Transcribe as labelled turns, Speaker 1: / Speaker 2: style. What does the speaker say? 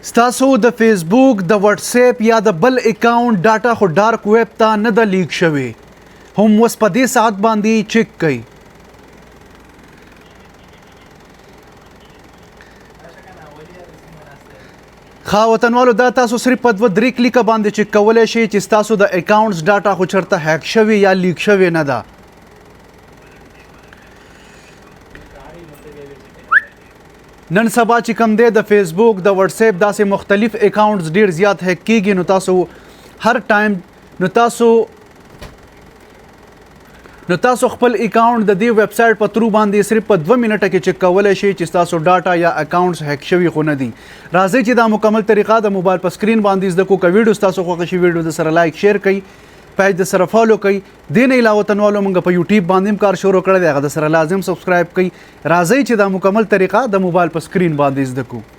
Speaker 1: ستاسو د فیسبوک د واتس اپ یا د بل اکاونټ ډاټا خو ډارک ویب ته نه د لیک شوی هم وس په دې ساعت باندې چیک کړئ ښه وطنوالو دا تاسو صرف په دوه درې کلیکه باندې چیک کولی شئ چې ستاسو د اکاونټس ډاټا خو چېرته هیک شوې یا لیک شوې نه ده نن سبا چې کوم دی د فیسبوک د واتس اپ داسې مختلف اکاونټس ډیر زیات هیک کیږي نو تاسو هر ټایم نو تاسو خپل اکاونټ د دې ویب سایټ په ترو باندې صرف په 2 منټه کې چیک کولی شئ چې تاسو ډاټا یا اکاونټس هیک شوي خو نه دي راځئ چې دا مکمل طریقه د موبایل په سکرین باندې زده کړو که ویډیو ستاسو خوښه شي ویډیو د سره لایک شیر کړئ پیج د سره فالو کړئ دې نه علاوه وطنوالو موږ په یوټیوب باندې هم کار شروع کړی دی هغه د سره لازم سبسکرایب کړئ راځئ چې دا مکمل طریقه د موبایل په سکرین باندې زده کړو